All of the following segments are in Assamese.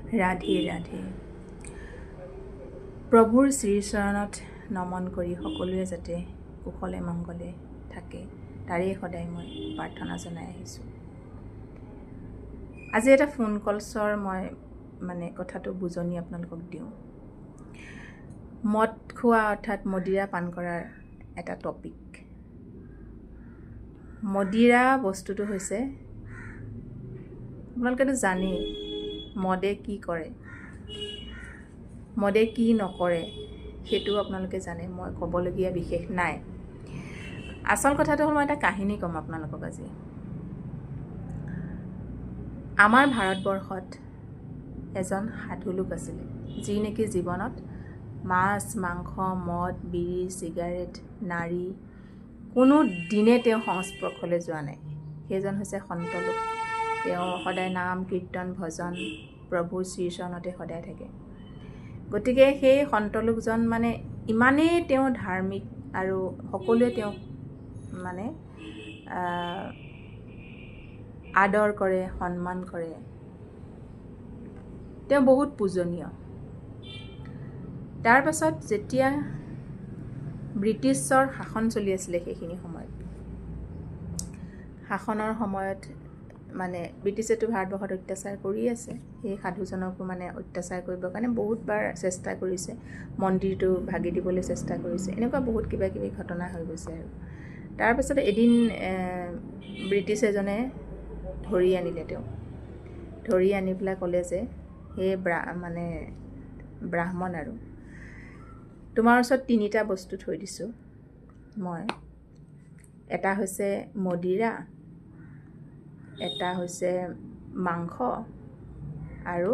ৰাধে ৰাধে। প্ৰভুৰ শ্ৰীচৰণত নমন কৰি সকলোৱে যাতে কুশলে মংগলে থাকে তাৰেই সদায় মই প্ৰাৰ্থনা জনাই আহিছোঁ। আজি এটা ফোন কলছৰ মই কথাটো বুজনি আপোনালোকক দিওঁ। মদ খোৱা অৰ্থাৎ মদিৰা পান কৰাৰ এটা টপিক। মদিৰা বস্তুটো হৈছে, আপোনালোকেতো জানেই মদে কি কৰে, মদে কি নকৰে, সেইটো আপোনালোকে জানে, মই ক'বলগীয়া বিশেষ নাই। আচল কথাটো হ'ল মই এটা কাহিনী ক'ম আপোনালোকক আজি। আমাৰ ভাৰতবৰ্ষত এজন সাধু লোক আছিলে, যি নেকি জীৱনত মাছ মাংস মদ বিড়ি চিগাৰেট নাৰী কোনো দিনে তেওঁ সংস্পৰ্শলৈ যোৱা নাই। সেইজন হৈছে সন্ত লোক। তেওঁ সদায় নাম কীৰ্তন ভজন প্ৰভুৰ শ্ৰীচৰণতে সদায় থাকে। গতিকে সেই সন্ত লোকজন ইমানেই তেওঁ ধাৰ্মিক আৰু সকলোৱে তেওঁক আদৰ কৰে, সন্মান কৰে। তেওঁ বহুত পূজনীয়। তাৰ পাছত যেতিয়া ব্ৰিটিছৰ শাসন চলি আছিলে, সেইখিনি সময়ত শাসনৰ সময়ত ব্ৰিটিছেতো ভাৰতবৰ্ষত অত্যাচাৰ কৰি আছে। সেই সাধুজনকো অত্যাচাৰ কৰিবৰ কাৰণে বহুতবাৰ চেষ্টা কৰিছে, মন্দিৰটো ভাগি দিবলৈ চেষ্টা কৰিছে, এনেকুৱা বহুত কিবা কিবি ঘটনা হৈ গৈছে। আৰু তাৰপাছত এদিন ব্ৰিটিছ এজনে ধৰি আনিলে। তেওঁ ধৰি আনি পেলাই ক'লে যে সেই ব্ৰাহ্মণ, আৰু তোমাৰ ওচৰত 3টা বস্তু থৈ দিছোঁ মই। এটা হৈছে মদিৰা, এটা হৈছে মাংস, আৰু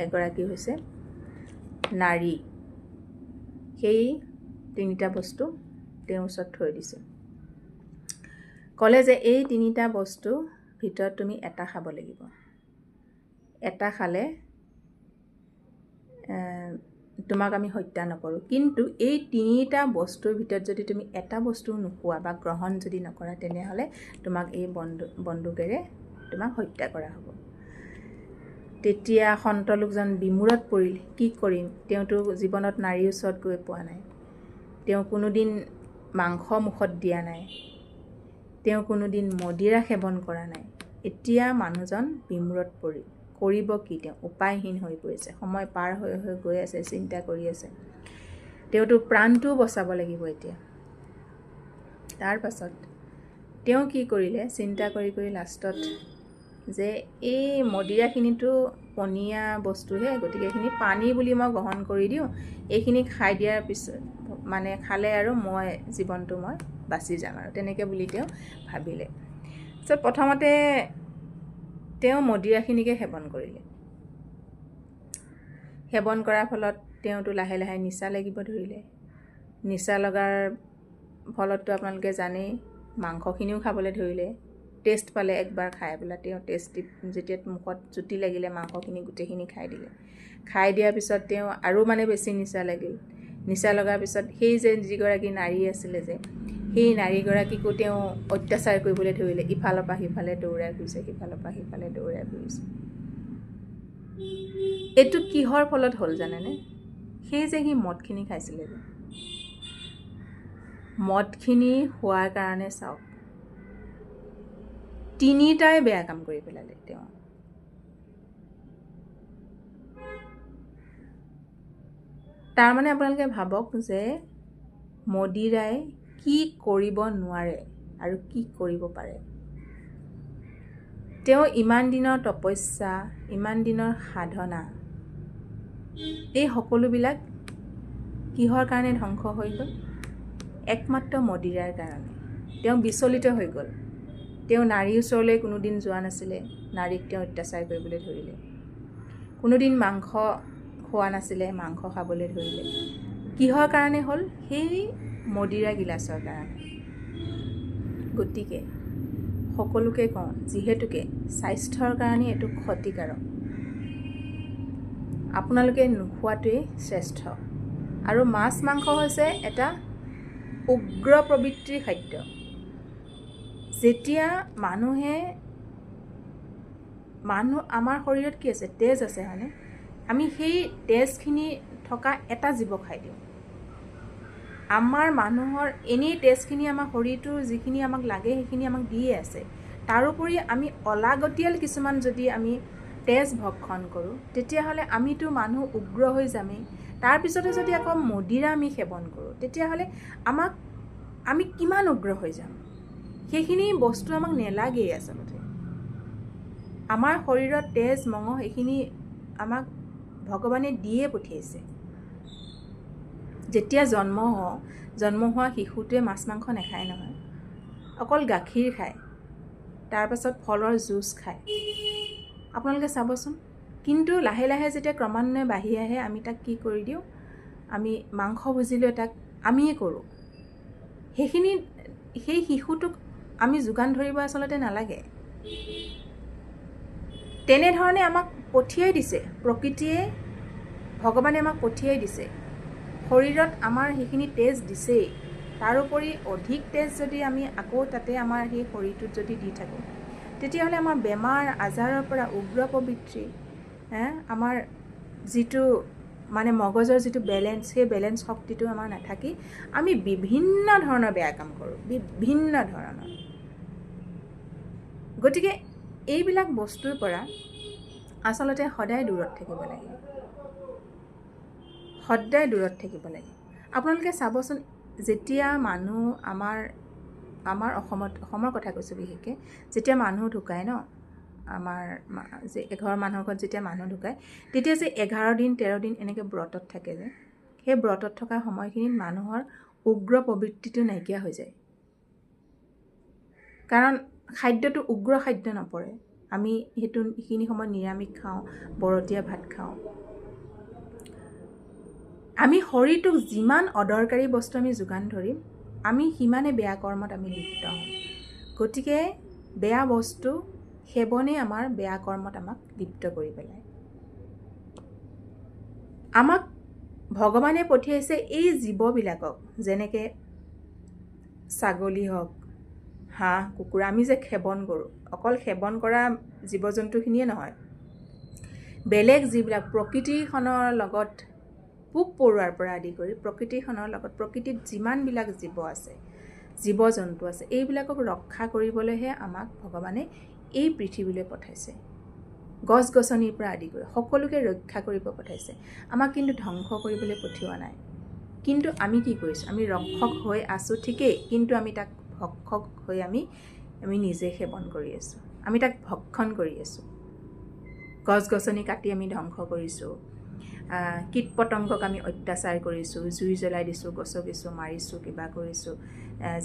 এগৰাকী হৈছে নাৰী। সেই 3টা বস্তু তেওঁৰ ওচৰত থৈ দিছে। ক'লে যে এই 3টা বস্তু ভিতৰত তুমি এটা খাব লাগিব। এটা খালে তোমাক আমি হত্যা নকৰোঁ, কিন্তু এই 3টা বস্তুৰ ভিতৰত যদি তুমি এটা বস্তু নোখোৱা বা গ্ৰহণ যদি নকৰা, তেনেহ'লে তোমাক এই বন্দুকেৰে তোমাক হত্যা কৰা হ'ব। তেতিয়া সন্ত লোকজন বিমূৰত পৰিল। কি কৰিম? তেওঁতো জীৱনত নাৰীৰ ওচৰত গৈ পোৱা নাই, তেওঁ কোনোদিন মাংস মুখত দিয়া নাই, তেওঁ কোনোদিন মদিৰা সেৱন কৰা নাই। এতিয়া মানুহজন বিমূৰত পৰিল। কৰিব কি? তেওঁ উপায়হীন হৈ পৰিছে। সময় পাৰ হৈ হৈ গৈ আছে, চিন্তা কৰি আছে। তেওঁতো প্ৰাণটোও বচাব লাগিব এতিয়া। তাৰ পাছত তেওঁ কি কৰিলে? চিন্তা কৰি কৰি লাষ্টত যে এই মদিৰাখিনিতো পনীয়া বস্তুহে, গতিকে এইখিনি পানী বুলি মই গ্ৰহণ কৰি দিওঁ। এইখিনি খাই দিয়াৰ পিছত খালে আৰু জীৱনটো মই বাচি যাম, আৰু তেনেকৈ বুলি তেওঁ ভাবিলে। তাৰপিছত প্ৰথমতে তেওঁ মদিৰাখিনিকে সেৱন কৰিলে। সেৱন কৰাৰ ফলত তেওঁতো লাহে লাহে নিচা লাগিব ধৰিলে। নিচা লগাৰ ফলততো আপোনালোকে জানেই, মাংসখিনিও খাবলৈ ধৰিলে। টেষ্ট পালে একবাৰ খাই পেলাই। তেওঁ যেতিয়া মুখত জুতি লাগিলে, মাংসখিনি গোটেইখিনি খাই দিলে। খাই দিয়াৰ পিছত তেওঁ আৰু বেছি নিচা লাগিল। নিচা লগাৰ পিছত সেই যে যিগৰাকী নাৰী আছিলে, যে সেই নাৰীগৰাকীকো তেওঁ অত্যাচাৰ কৰিবলৈ ধৰিলে। ইফালৰ পৰা সিফালে দৌৰাই ফুৰিছে, সিফালৰ পৰা সিফালে দৌৰাই ফুৰিছে। এইটো কিহৰ ফলত হ'ল জানেনে? সেই যে সি মদখিনি খাইছিলে, যে মদখিনি খোৱাৰ কাৰণে চাওক 3টাই বেয়া কাম কৰি পেলালে তেওঁ। তাৰমানে আপোনালোকে ভাবক যে মদিৰাই কি কৰিব নোৱাৰে আৰু কি কৰিব পাৰে। তেওঁ ইমান দিনৰ তপস্যা, ইমান দিনৰ সাধনা, এই সকলোবিলাক কিহৰ কাৰণে ধ্বংস হৈ গ'ল? একমাত্ৰ মদিৰাৰ কাৰণে। তেওঁ বিচলিত হৈ গ'ল। তেওঁ নাৰীৰ ওচৰলৈ কোনোদিন যোৱা নাছিলে, নাৰীক তেওঁ অত্যাচাৰ কৰিবলৈ ধৰিলে। কোনোদিন মাংস খোৱা নাছিলে, মাংস খাবলৈ ধৰিলে। কিহৰ কাৰণে হ'ল? সেই মদিৰা গিলাচৰ কাৰণে। গতিকে সকলোকে কওঁ, যিহেতুকে স্বাস্থ্যৰ কাৰণে এইটো ক্ষতিকাৰক, আপোনালোকে নোখোৱাটোৱেই শ্ৰেষ্ঠ। আৰু মাছ মাংস হৈছে এটা উগ্ৰ প্ৰবৃত্তিৰ খাদ্য। যেতিয়া মানুহ আমাৰ শৰীৰত কি আছে? তেজ আছে, হয়নে? আমি সেই তেজখিনি থকা এটা জীৱ খাই দিওঁ। আমাৰ মানুহৰ এনেই তেজখিনি আমাৰ শৰীৰটোৰ যিখিনি আমাক লাগে সেইখিনি আমাক দিয়ে আছে। তাৰোপৰি আমি অলাগতিয়াল কিছুমান যদি আমি তেজ ভক্ষণ কৰোঁ তেতিয়াহ'লে আমিতো মানুহ উগ্ৰ হৈ যামেই। তাৰপিছতে যদি আকৌ মদিৰা আমি সেৱন কৰোঁ তেতিয়াহ'লে আমি কিমান উগ্ৰ হৈ যাম। সেইখিনি বস্তু আমাক নেলাগেই আচলতে। আমাৰ শৰীৰত তেজ মঙহ এইখিনি আমাক ভগৱানে দিয়ে পঠিয়াইছে। যেতিয়া জন্ম হোৱা শিশুটোৱে মাছ মাংস নাখায় নহয়, অকল গাখীৰ খায়, তাৰপাছত ফলৰ জুচ খায়। আপোনালোকে চাবচোন। কিন্তু লাহে লাহে যেতিয়া ক্ৰমান্বয়ে বাঢ়ি আহে আমি তাক কি কৰি দিওঁ, আমি মাংস ভুজিলৈ তাক আমিয়ে কৰোঁ। সেই শিশুটোক আমি যোগান ধৰিব আচলতে নালাগে। তেনেধৰণে আমাক পঠিয়াই দিছে প্ৰকৃতিয়ে, ভগৱানে আমাক পঠিয়াই দিছে। শৰীৰত আমাৰ সেইখিনি তেজ দিছেই, তাৰোপৰি অধিক তেজ যদি আমি আকৌ তাতে আমাৰ সেই শৰীৰটোত যদি দি থাকোঁ তেতিয়াহ'লে আমাৰ বেমাৰ আজাৰৰ পৰা উগ্ৰ প্ৰবৃত্তি, আমাৰ যিটো মানে মগজৰ যিটো বেলেঞ্চ, সেই বেলেঞ্চ শক্তিটো আমাৰ নাথাকি আমি বিভিন্ন ধৰণৰ বেয়া কাম কৰোঁ, বিভিন্ন ধৰণৰ। গতিকে এইবিলাক বস্তুৰ পৰা আচলতে সদায় দূৰত থাকিব লাগে, সদায় দূৰত থাকিব লাগে। আপোনালোকে চাবচোন, যেতিয়া মানুহ আমাৰ অসমৰ কথা কৈছোঁ বিশেষকৈ, যেতিয়া মানুহ ঢুকায় ন, আমাৰ যে এঘৰ মানুহৰ ঘৰত যেতিয়া মানুহ ঢুকায় তেতিয়া যে 11 দিন 13 দিন এনেকৈ ব্ৰতত থাকে যে, সেই ব্ৰতত থকা সময়খিনিত মানুহৰ উগ্ৰ প্ৰবৃত্তিটো নাইকিয়া হৈ যায়। কাৰণ খাদ্যটো উগ্ৰ খাদ্য নপৰে। আমি সেইখিনি সময়ত নিৰামিষ খাওঁ, বৰতীয়া ভাত খাওঁ। আমি শৰীৰটোক যিমান অদৰকাৰী বস্তু আমি যোগান ধৰিম আমি সিমানে বেয়া কৰ্মত আমি লিপ্ত হ'ম। গতিকে বেয়া বস্তু সেৱনে আমাৰ বেয়া কৰ্মত আমাক লিপ্ত কৰি পেলায়। আমাক ভগৱানে পঠিয়াইছে এই জীৱবিলাকক, যেনেকৈ ছাগলী হওক, হাঁহ কুকুৰা আমি যে সেৱন কৰোঁ, অকল সেৱন কৰা জীৱ জন্তুখিনিয়ে নহয়, বেলেগ যিবিলাক প্ৰকৃতিখনৰ লগত পোক পৰুৱাৰ পৰা আদি কৰি প্ৰকৃতিখনৰ লগত, প্ৰকৃতিত যিমানবিলাক জীৱ আছে, জীৱ জন্তু আছে, এইবিলাকক ৰক্ষা কৰিবলৈহে আমাক ভগৱানে এই পৃথিৱীলৈ পঠাইছে। গছ গছনিৰ পৰা আদি কৰি সকলোকে ৰক্ষা কৰিব পঠাইছে, আমাক কিন্তু ধ্বংস কৰিবলৈ পঠিওৱা নাই। কিন্তু আমি কি কৰিছোঁ, আমি ৰক্ষক হৈ আছোঁ ঠিকেই, কিন্তু আমি তাক ভক্ষক হৈ আমি নিজে সেৱন কৰি আছোঁ, আমি তাক ভক্ষণ কৰি আছোঁ। গছ গছনি কাটি আমি ধ্বংস কৰিছোঁ, কীট পতংগক আমি অত্যাচাৰ কৰিছোঁ, জুই জ্বলাই দিছোঁ, গছকিছোঁ, মাৰিছোঁ, কিবা কৰিছোঁ।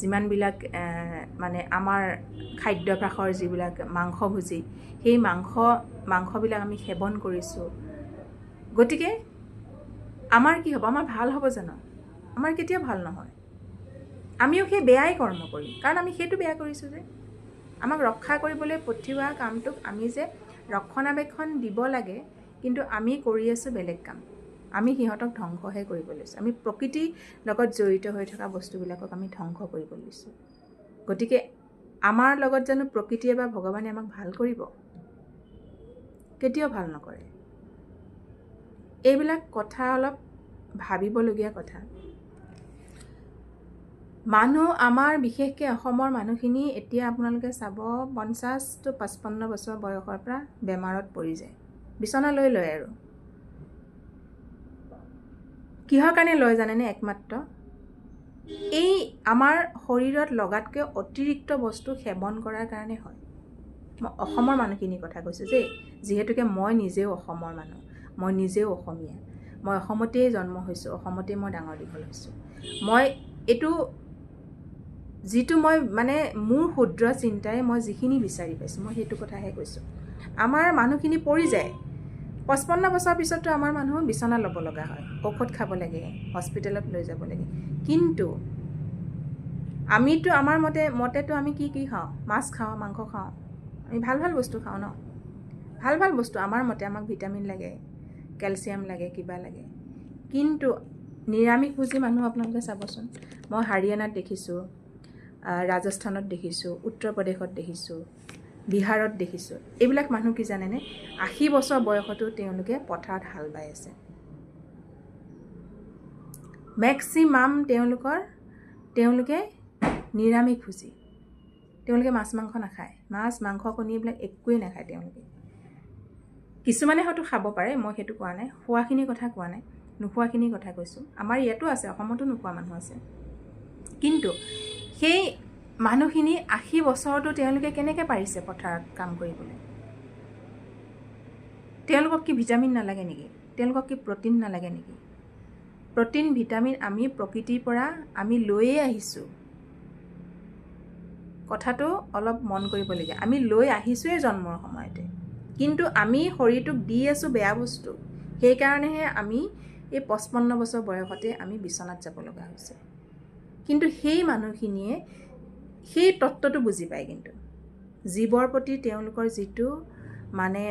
যিমানবিলাক মানে আমাৰ খাদ্যাভ্যাসৰ যিবিলাক মাংসভোজী, সেই মাংসবিলাক আমি সেৱন কৰিছোঁ। গতিকে আমাৰ কি হ'ব, আমাৰ ভাল হ'ব জানো? আমাৰ কেতিয়াও ভাল নহয়। আমিও সেই বেয়াই কৰ্ম কৰিম, কাৰণ আমি সেইটো বেয়া কৰিছোঁ যে। আমাক ৰক্ষা কৰিবলৈ পঠিওৱা কামটোক আমি যে ৰক্ষণাবেক্ষণ দিব লাগে, কিন্তু আমি কৰি আছোঁ বেলেগ কাম। আমি সিহঁতক ধ্বংসহে কৰিব লৈছোঁ। আমি প্ৰকৃতিৰ লগত জড়িত হৈ থকা বস্তুবিলাকক আমি ধ্বংস কৰিব লৈছোঁ। গতিকে আমাৰ লগত জানো প্ৰকৃতিয়ে বা ভগৱানে আমাক ভাল কৰিব? কেতিয়াও ভাল নকৰে। এইবিলাক কথা অলপ ভাবিবলগীয়া কথা। মানুহ আমাৰ বিশেষকৈ অসমৰ মানুহখিনি এতিয়া আপোনালোকে চাব 50 to 55 বছৰ বয়সৰ পৰা বেমাৰত পৰি যায়, বিচনা লৈ লয়। আৰু কিহৰ কাৰণে লয় জানেনে? একমাত্ৰ এই আমাৰ শৰীৰত লগাতকৈ অতিৰিক্ত বস্তু সেৱন কৰাৰ কাৰণে হয়। মই অসমৰ মানুহখিনিৰ কথা কৈছোঁ যে, যিহেতুকে মই নিজেও অসমৰ মানুহ, মই নিজেও অসমীয়া, মই অসমতেই জন্ম হৈছোঁ, অসমতেই মই ডাঙৰ দীঘল হৈছোঁ। মই এইটো যিটো মই মানে মোৰ ক্ষুদ্ৰ চিন্তাৰে মই যিখিনি বিচাৰি পাইছোঁ মই সেইটো কথাহে কৈছোঁ। আমাৰ মানুহখিনি পৰি যায়, 55 বছৰ পিছতো আমাৰ মানুহ বিচনা ল'ব লগা হয়, ঔষধ খাব লাগে, হস্পিটেলত লৈ যাব লাগে। কিন্তু আমিতো আমাৰ মতেতো আমি কি খাওঁ? মাছ খাওঁ, মাংস খাওঁ, আমি ভাল বস্তু খাওঁ ন, ভাল বস্তু আমাৰ মতে। আমাক ভিটামিন লাগে, কেলছিয়াম লাগে, কিবা লাগে। কিন্তু নিৰামিষভোজী মানুহ আপোনালোকে চাবচোন, মই হাৰিয়ানাত দেখিছোঁ, ৰাজস্থানত দেখিছোঁ, উত্তৰ প্ৰদেশত দেখিছোঁ, বিহাৰত দেখিছোঁ। এইবিলাক মানুহ কি জানেনে, 80 বছৰ বয়সতো তেওঁলোকে পথাৰত হাল বাই আছে। মেক্সিমাম তেওঁলোকে নিৰামিষভোজী। তেওঁলোকে মাছ মাংস নাখায়, মাছ মাংস কণী এইবিলাক একোৱেই নাখায় তেওঁলোকে। কিছুমানে হয়তো খাব পাৰে, মই সেইটো কোৱা নাই, খোৱাখিনিৰ কথা কোৱা নাই, নোখোৱাখিনিৰ কথা কৈছোঁ। আমাৰ ইয়াতো আছে, অসমতো নোখোৱা মানুহ আছে। কিন্তু সেই মানুহখিনি 80 বছৰতো তেওঁলোকে কেনেকৈ পাৰিছে পথাৰত কাম কৰিবলৈ? তেওঁলোকক কি ভিটামিন নালাগে নেকি? তেওঁলোকক কি প্ৰটিন নালাগে নেকি? প্ৰটিন ভিটামিন আমি প্ৰকৃতিৰ পৰা আমি লৈয়ে আহিছোঁ। কথাটো অলপ মন কৰিবলগীয়া। আমি লৈ আহিছোঁৱে জন্মৰ সময়তে, কিন্তু আমি শৰীৰটোক দি আছোঁ বেয়া বস্তু। সেইকাৰণেহে আমি এই 55 বছৰ বয়সতে আমি বিচনাত যাব লগা হৈছে। কিন্তু সেই মানুহখিনিয়ে সেই তত্ত্বটো বুজি পায়। কিন্তু জীৱৰ প্ৰতি তেওঁলোকৰ যিটো মানে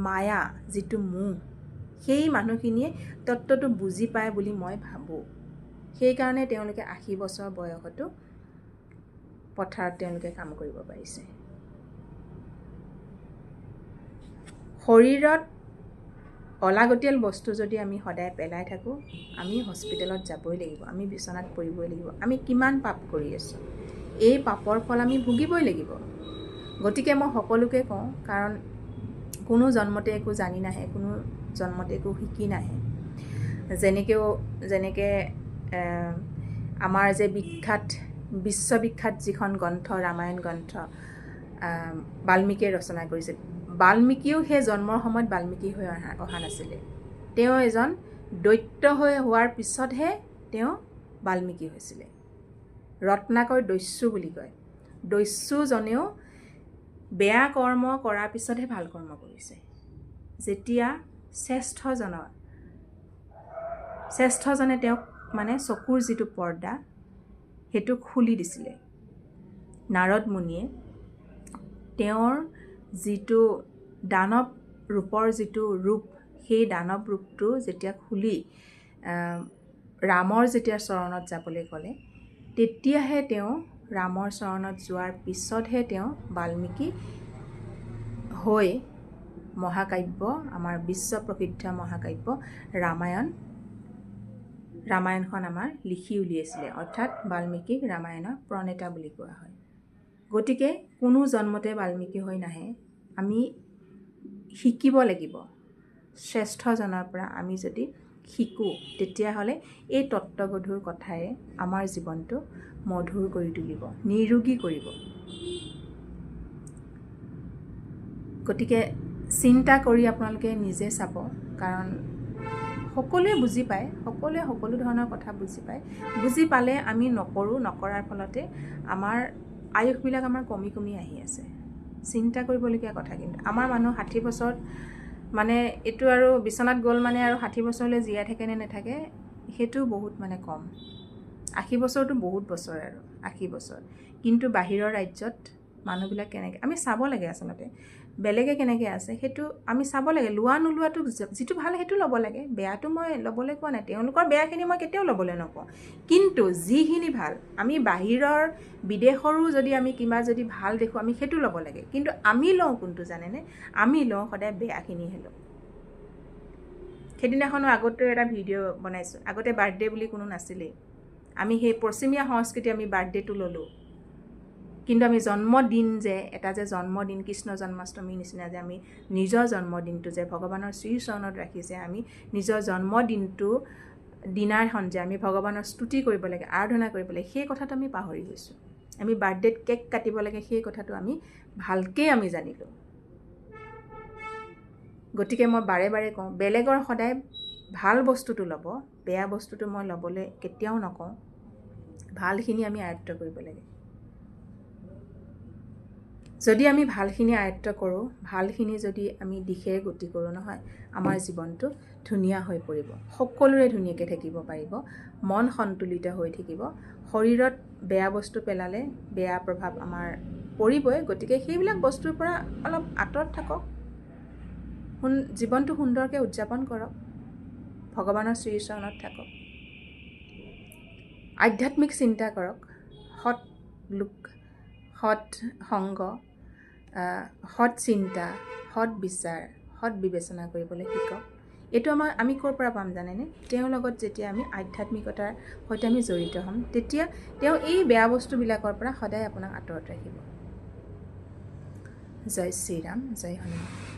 মায়া, যিটো মোহ, সেই মানুহখিনিয়ে তত্ত্বটো বুজি পায় বুলি মই ভাবোঁ। সেইকাৰণে তেওঁলোকে 80 বছৰ বয়সতো পথাৰত তেওঁলোকে কাম কৰিব পাৰিছে। শৰীৰত অলাগতিয়াল বস্তু যদি আমি সদায় পেলাই থাকোঁ, আমি হস্পিটেলত যাবই লাগিব, আমি বিচনাত পৰিবই লাগিব। আমি কিমান পাপ কৰি আছোঁ, এই পাপৰ ফল আমি ভুগিবই লাগিব। গতিকে মই সকলোকে কওঁ, কাৰণ কোনো জন্মতে একো জানি নাহে, কোনো জন্মতে একো শিকি নাহে। যেনেকৈ আমাৰ যে বিশ্ববিখ্যাত যিখন গ্ৰন্থ ৰামায়ণ গ্ৰন্থ বাল্মীকিয়ে ৰচনা কৰিছিল, বাল্মীকিও সেই জন্মৰ সময়ত বাল্মীকি হৈ অহা নাছিলে। তেওঁ এজন দৈত্য হৈ হোৱাৰ পিছতহে তেওঁ বাল্মীকি হৈছিলে। ৰত্নাকৰ দস্যু বুলি কয়। দস্যুজনেও বেয়া কৰ্ম কৰাৰ পিছতহে ভাল কৰ্ম কৰিছে। যেতিয়া শ্ৰেষ্ঠজনে তেওঁক মানে চকুৰ যিটো পৰ্দা সেইটো খুলি দিছিলে। নাৰদ মুনিয়ে তেওঁৰ যিটো দানৱ ৰূপৰ যিটো ৰূপ, সেই দানৱ ৰূপটো যেতিয়া খুলি ৰামৰ যেতিয়া চৰণত যাবলৈ ক'লে, তেতিয়াহে তেওঁ ৰামৰ চৰণত যোৱাৰ পিছতহে তেওঁ বাল্মীকি হৈ মহাকাব্য, আমাৰ বিশ্ব প্ৰসিদ্ধ মহাকাব্য ৰামায়ণখন আমাৰ লিখি উলিয়াইছিলে। অৰ্থাৎ বাল্মীকিক ৰামায়ণৰ প্ৰণেতা বুলি কোৱা হয়। গতিকে কোনো জন্মতে বাল্মীকি হৈ নাহে। আমি শিকিব লাগিব। শ্ৰেষ্ঠজনৰ পৰা আমি যদি শিকোঁ, তেতিয়াহ'লে এই তত্ত্বগধুৰ কথাৰে আমাৰ জীৱনটো মধুৰ কৰি তুলিব, নিৰোগী কৰিব। গতিকে চিন্তা কৰি আপোনালোকে নিজে চাব, কাৰণ সকলোৱে বুজি পায়, সকলোৱে সকলো ধৰণৰ কথা বুজি পায়। বুজি পালে আমি নকৰাৰ ফলতে আমাৰ আয়ুসবিলাক আমাৰ কমি কমি আহি আছে। চিন্তা কৰিবলগীয়া কথা। কিন্তু আমাৰ মানুহ 60 বছৰত মানে এইটো আৰু বিচনাত গ'ল মানে আৰু 60 বছৰলৈ জীয়াই থাকে নে নাথাকে, সেইটো বহুত মানে কম। 80 বছৰটো বহুত বছৰ আৰু 80 বছৰ। কিন্তু বাহিৰৰ ৰাজ্যত মানুহবিলাক কেনেকৈ, আমি চাব লাগে আচলতে। বেলেগে কেনেকৈ আছে সেইটো আমি চাব লাগে। লোৱা নোলোৱাটো যিটো ভাল সেইটো ল'ব লাগে, বেয়াটো মই ল'বলৈ কোৱা নাই। তেওঁলোকৰ বেয়াখিনি মই কেতিয়াও ল'বলৈ নকওঁ। কিন্তু যিখিনি ভাল, আমি বাহিৰৰ বিদেশৰো যদি আমি কিবা যদি ভাল দেখোঁ, আমি সেইটো ল'ব লাগে। কিন্তু আমি লওঁ কোনটো জানেনে? আমি লওঁ সদায় বেয়াখিনিহে লওঁ। সেইদিনাখনো আগতে এটা ভিডিঅ' বনাইছোঁ। আগতে বাৰ্থডে বুলি কোনো নাছিলেই। আমি সেই পশ্চিমীয়া সংস্কৃতি আমি বাৰ্থডেটো ল'লোঁ। কিন্তু আমি জন্মদিন যে এটা যে জন্মদিন, কৃষ্ণ জন্মাষ্টমীৰ নিচিনা যে আমি নিজৰ জন্মদিনটো যে ভগৱানৰ শ্ৰীচৰণত ৰাখি যে আমি নিজৰ দিনাৰখন যে আমি ভগৱানৰ স্তুতি কৰিব লাগে, আৰাধনা কৰিব লাগে, সেই কথাটো আমি পাহৰি গৈছোঁ। আমি বাৰ্থডেত কেক কাটিব লাগে, সেই কথাটো আমি ভালকৈ আমি জানিলোঁ। গতিকে মই বাৰে বাৰে কওঁ, বেলেগৰ সদায় ভাল বস্তুটো ল'ব, বেয়া বস্তুটো মই ল'বলৈ কেতিয়াও নকওঁ। ভালখিনি আমি আয়ত্ব কৰিব লাগে। যদি আমি ভালখিনি আয়ত্ব কৰোঁ, ভালখিনি যদি আমি দিশেৰে গতি কৰোঁ নহয়, আমাৰ জীৱনটো ধুনীয়া হৈ পৰিব। সকলোৰে ধুনীয়াকৈ থাকিব পাৰিব, মন সন্তুলিত হৈ থাকিব। শৰীৰত বেয়া বস্তু পেলালে বেয়া প্ৰভাৱ আমাৰ পৰিবই। গতিকে সেইবিলাক বস্তুৰ পৰা অলপ আঁতৰত থাকক, জীৱনটো সুন্দৰকৈ উদযাপন কৰক, ভগৱানৰ শ্ৰীচৰণত থাকক, আধ্যাত্মিক চিন্তা কৰক, সৎ লোক, সৎ সংগ, সৎ চিন্তা, সৎ বিচাৰ, সৎ বিবেচনা কৰিবলৈ শিকক। এইটো আমি ক'ৰ পৰা পাম জানেনে? তেওঁৰ লগত যেতিয়া আমি আধ্যাত্মিকতাৰ সৈতে আমি জড়িত হ'ম, তেতিয়া তেওঁ এই বেয়া বস্তুবিলাকৰ পৰা সদায় আপোনাক আঁতৰত ৰাখিব। জয় শ্ৰীৰাম, জয় হনুমান।